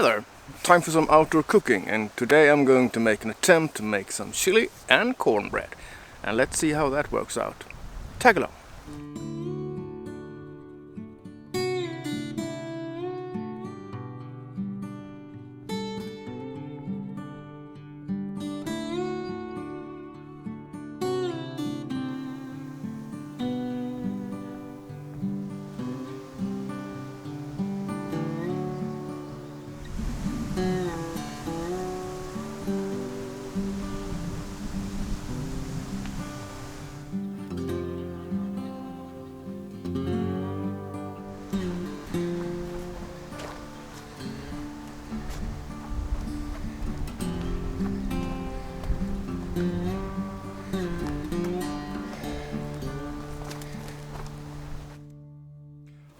Hi there! Time for some outdoor cooking, and today I'm going to make an attempt to make some chili and cornbread. And let's see how that works out. Tag along!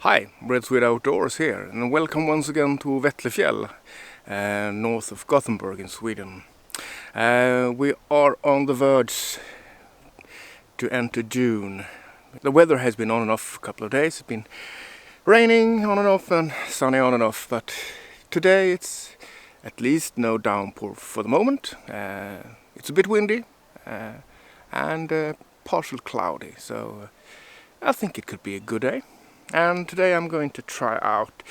Hi, Bread Sweet Outdoors here, and welcome once again to Vettlefjäll, north of Gothenburg in Sweden. We are on the verge to enter June. The weather has been on and off a couple of days. It's been raining on and off and sunny on and off, but today it's at least no downpour for the moment. It's a bit windy and partial cloudy, so I think it could be a good day. And today I'm going to try out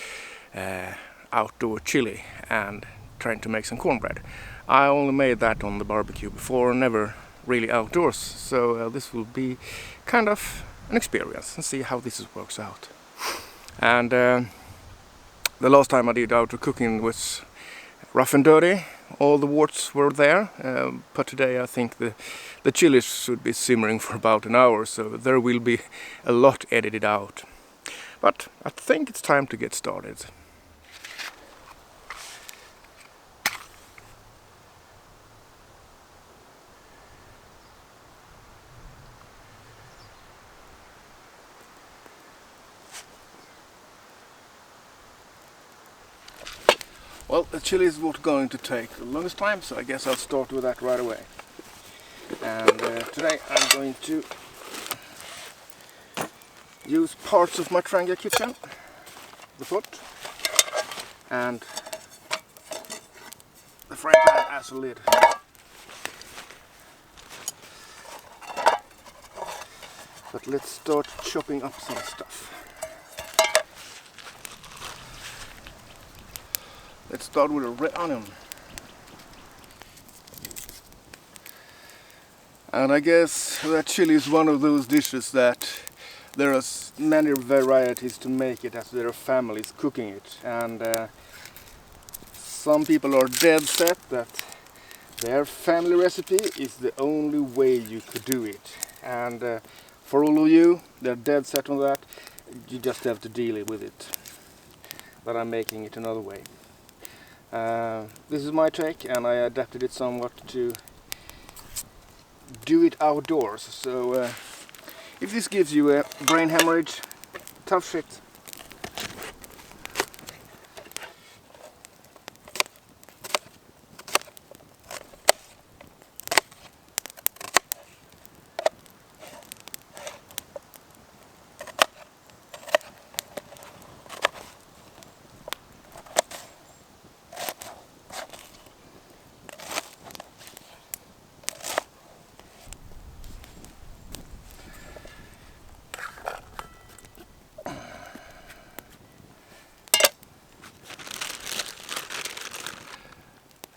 outdoor chili and trying to make some cornbread. I only made that on the barbecue before, never really outdoors, so this will be kind of an experience and see how this works out. And the last time I did outdoor cooking was rough and dirty. All the warts were there, but today I think the chili should be simmering for about an hour, so there will be a lot edited out. But I think it's time to get started. Well, the chili is what's going to take the longest time, so I guess I'll start with that right away. And today I'm going to use parts of my Trangia kitchen, the pot, and the frying pan as a lid. But let's start chopping up some stuff. Let's start with a red onion. And I guess that chili is one of those dishes that there are many varieties to make it, as there are families cooking it, and some people are dead set that their family recipe is the only way you could do it, and for all of you they're dead set on that, you just have to deal with it. But I'm making it another way. This is my take, and I adapted it somewhat to do it outdoors, so if this gives you a brain hemorrhage, tough shit.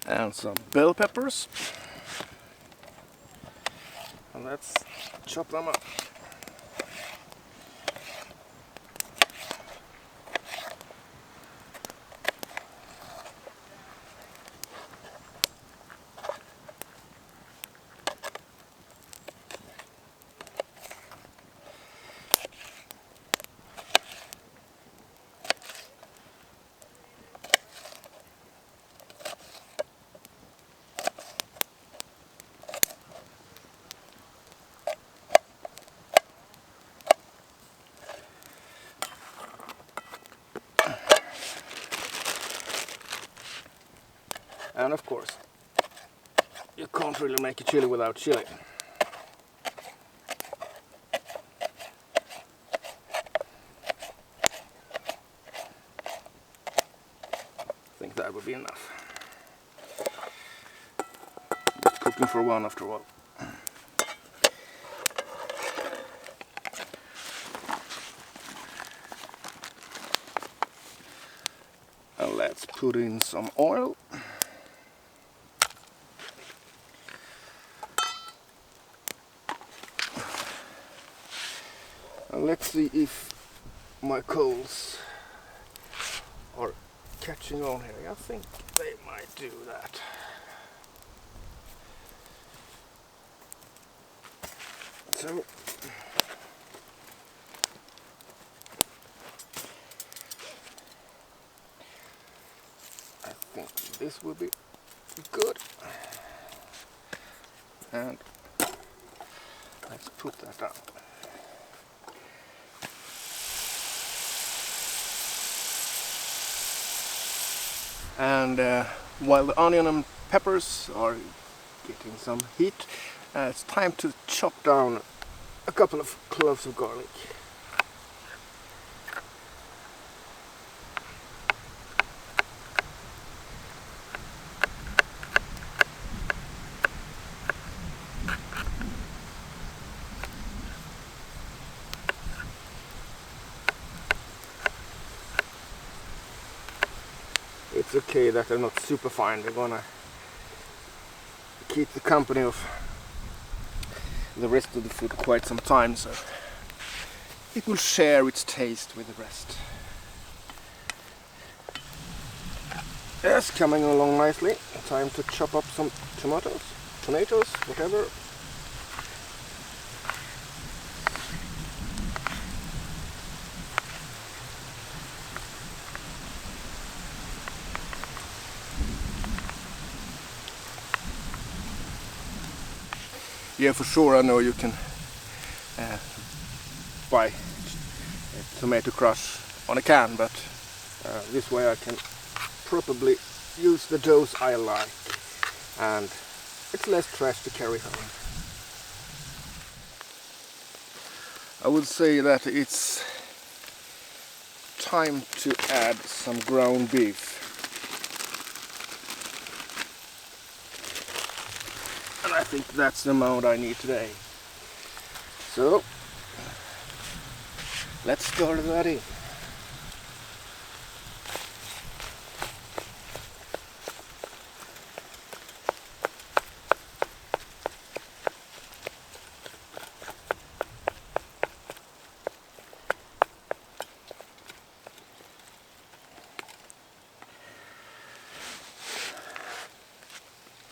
And some bell peppers, and let's chop them up. And of course, you can't really make a chili without chili. I think that would be be enough. Just cooking for one after all. And let's put in some oil. And let's see if my coals are catching on here. I think they might do that. So I think this will be good. And let's put that down. And while the onion and peppers are getting some heat, it's time to chop down a couple of cloves of garlic. It's okay that they're not super fine. They're gonna keep the company of the rest of the food quite some time, so it will share its taste with the rest. Yes, coming along nicely. Time to chop up some tomatoes, whatever. Yeah, for sure, I know you can buy tomato crush on a can, but this way I can probably use the dose I like, and it's less trash to carry home. I would say that it's time to add some ground beef. And I think that's the amount I need today. So let's stir that in.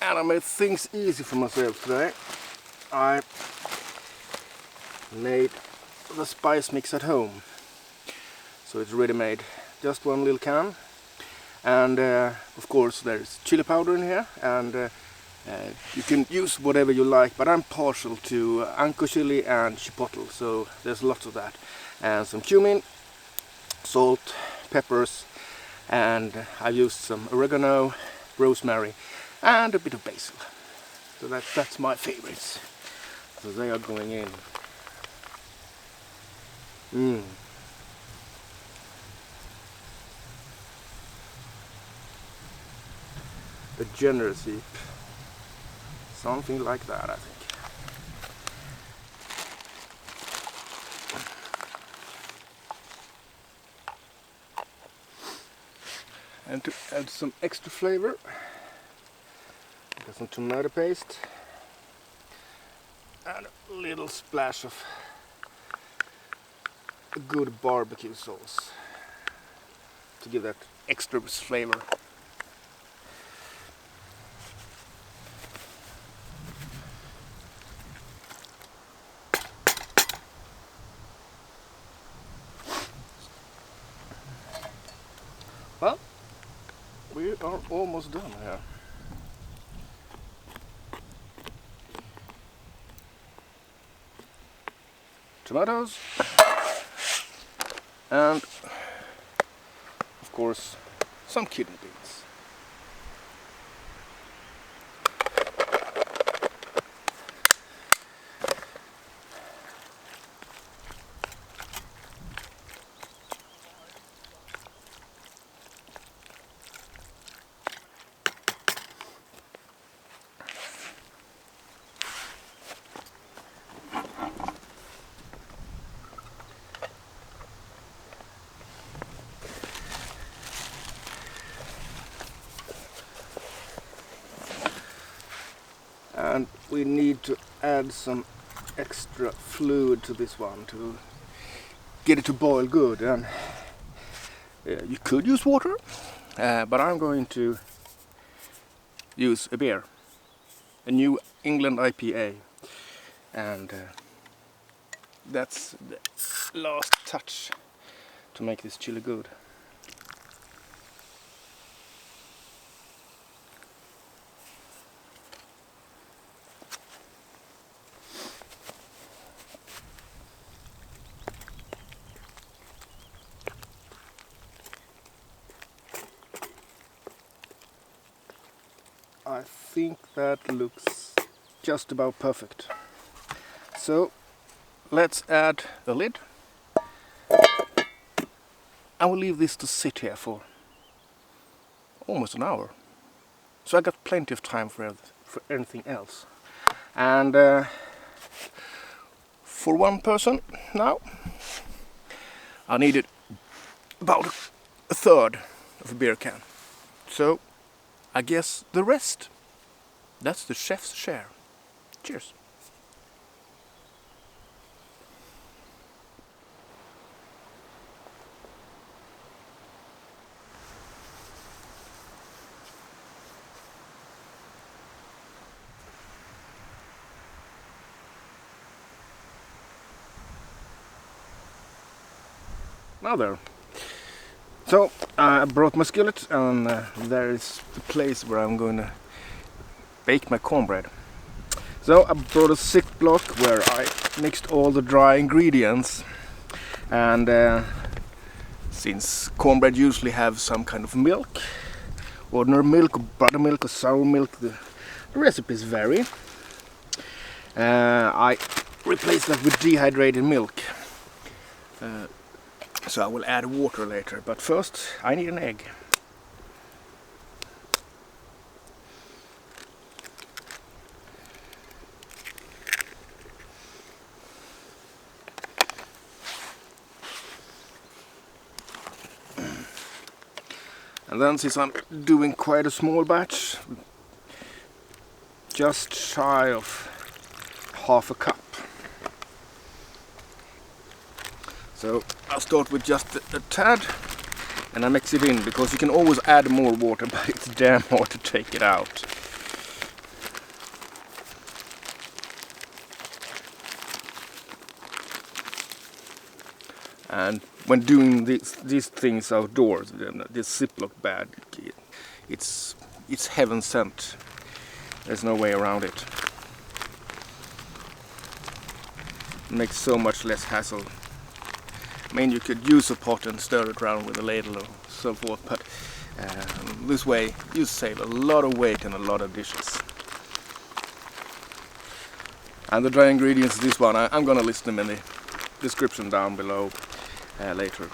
And I made things easy for myself today. I made the spice mix at home, so it's ready made. Just one little can, and of course there's chili powder in here, and you can use whatever you like, but I'm partial to ancho chili and chipotle, so there's lots of that, and some cumin, salt, peppers, and I used some oregano, rosemary, and a bit of basil. So that's my favorites. So they are going in. A generous heap. Something like that, I think. And to add some extra flavor, got some tomato paste and a little splash of a good barbecue sauce to give that extra flavor. Well, we are almost done here. Tomatoes, and of course some kidney beans. and we need to add some extra fluid to this one to get it to boil good. And you could use water, but I'm going to use a beer, a New England IPA, and that's the last touch to make this chili good. I think that looks just about perfect. So let's add the lid. I will leave this to sit here for almost an hour. So I got plenty of time for anything else. And for one person now, I needed about a third of a beer can. So I guess the rest, that's the chef's share. Cheers. Now there. So I brought my skillet, and there is the place where I'm going to bake my cornbread. So I brought a thick block where I mixed all the dry ingredients, and since cornbread usually have some kind of milk, ordinary milk, or buttermilk, or sour milk, the recipes vary. I replaced that with dehydrated milk. So I will add water later, but first I need an egg. And then, since I'm doing quite a small batch, just shy of half a cup. So I'll start with just a tad, and I mix it in, because you can always add more water, but it's damn hard to take it out. And when doing these things outdoors, this Ziploc bag, it's heaven sent. There's no way around it. It makes so much less hassle. I mean, you could use a pot and stir it around with a ladle or so forth, but this way you save a lot of weight and a lot of dishes. And the dry ingredients, this one, I'm gonna list them in the description down below later.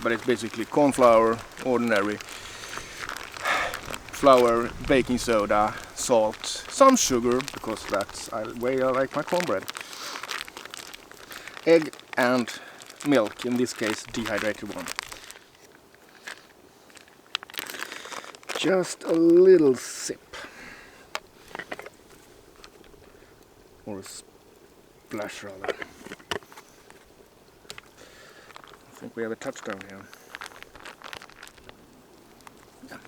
But it's basically corn flour, ordinary flour, baking soda, salt, some sugar, because that's the way I like my cornbread, egg, and milk, in this case dehydrated one. Just a little sip, or a splash rather. I think we have a touchdown here. Yeah.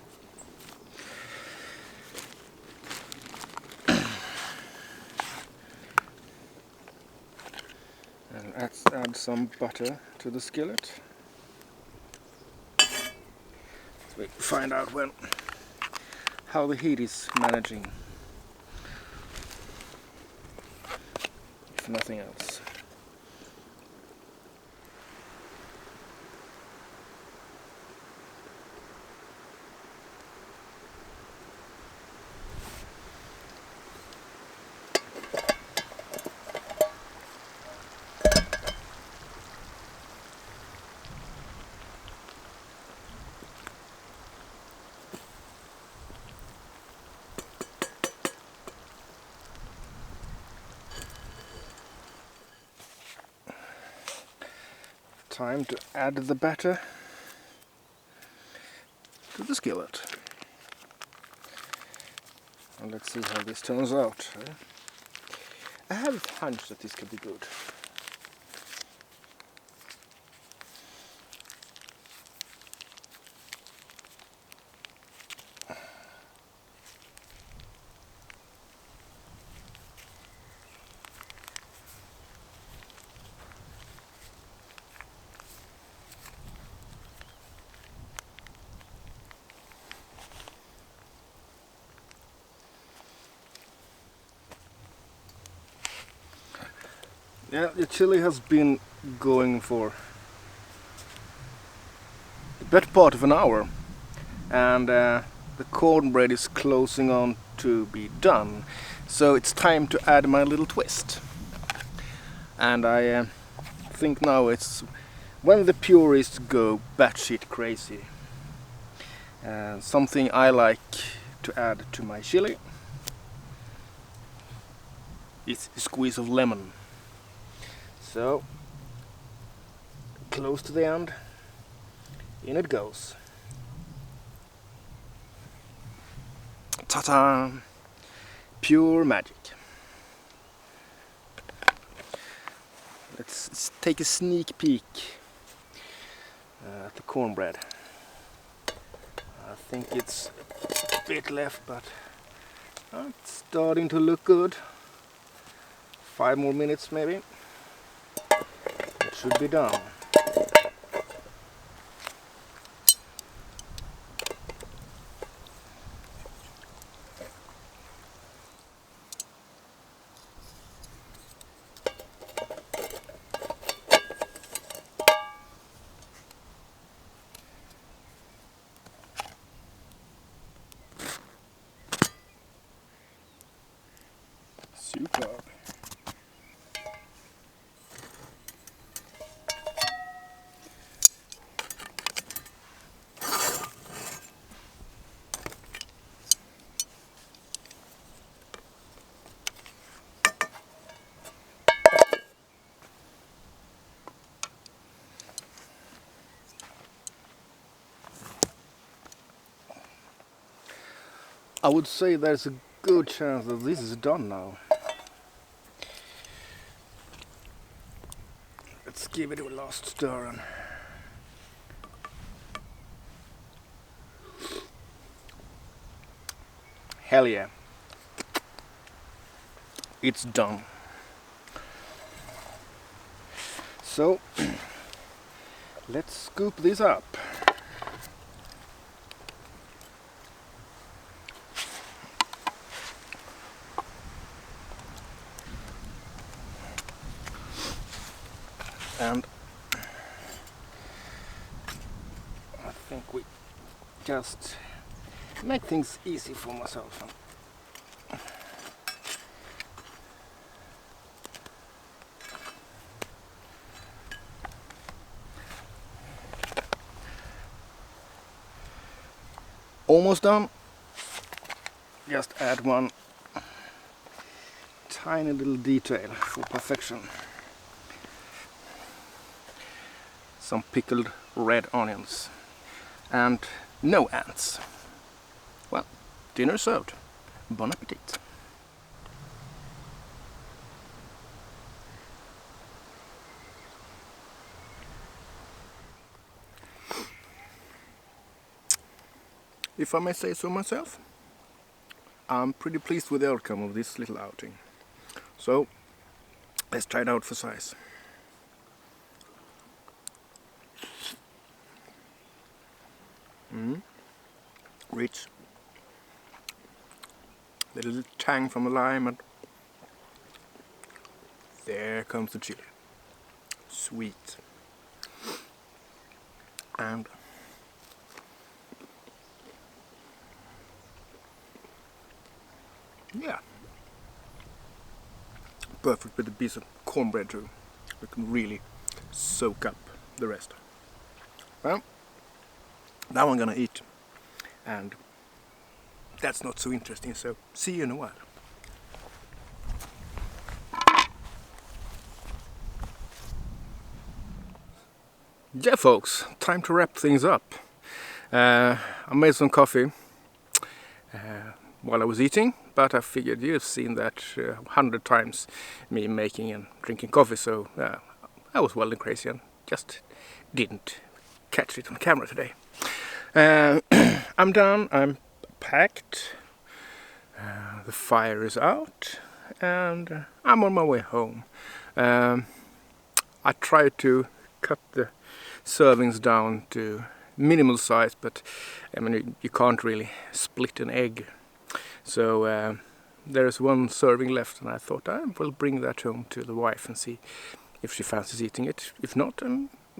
And let's add some butter to the skillet. So we find out how the heat is managing, if nothing else. Time to add the batter to the skillet. And let's see how this turns out. I have a hunch that this could be good. Yeah, the chili has been going for the better part of an hour, and the cornbread is closing on to be done. So it's time to add my little twist. And I think now it's when the purists go batshit crazy. Something I like to add to my chili is a squeeze of lemon. So, close to the end, in it goes. Ta-ta! Pure magic. Let's take a sneak peek at the cornbread. I think it's a bit left, but it's starting to look good. 5 more minutes maybe. It should be done. Superb. I would say there's a good chance that this is done now. Let's give it a last stir. And hell yeah, it's done. So let's scoop this up. And I think we just make things easy for myself. Almost done. Just add one tiny little detail for perfection. Some pickled red onions and no ants. Well, dinner served. Bon appetit. If I may say so myself, I'm pretty pleased with the outcome of this little outing. So, let's try it out for size. Rich. The little tang from the lime, and there comes the chili. Sweet. And yeah, perfect with a piece of cornbread too. We can really soak up the rest. Well, now I'm gonna eat, and that's not so interesting, so see you in a while. Yeah folks, time to wrap things up. I made some coffee while I was eating, but I figured you've seen that 100 times, me making and drinking coffee, so I was well and crazy and just didn't catch it on camera today. I'm done, I'm packed, the fire is out, and I'm on my way home. I tried to cut the servings down to minimal size, but I mean you can't really split an egg. So there's one serving left, and I thought I will bring that home to the wife and see if she fancies eating it. If not,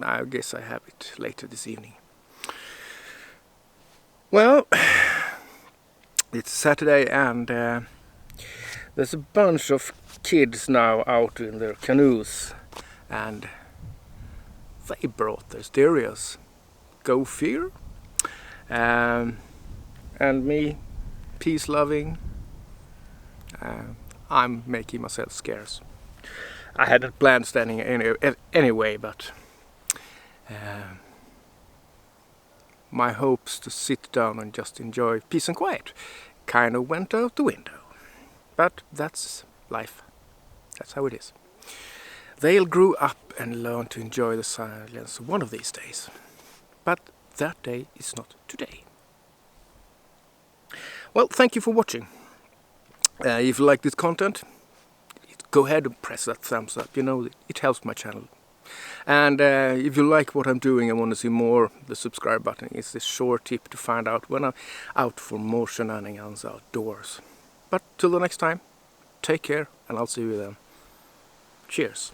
I guess I have it later this evening. Well, it's Saturday, and there's a bunch of kids now out in their canoes, and they brought their stereos. Go figure. And me, peace-loving, I'm making myself scarce. I hadn't planned standing anyway, but my hopes to sit down and just enjoy peace and quiet kind of went out the window. But that's life. That's how it is. They'll grow up and learn to enjoy the silence one of these days. But that day is not today. Well, thank you for watching. If you like this content, go ahead and press that thumbs up. You know, it helps my channel. And if you like what I'm doing and want to see more, the subscribe button is the sure tip to find out when I'm out for more shenanigans outdoors. But till the next time, take care, and I'll see you then. Cheers.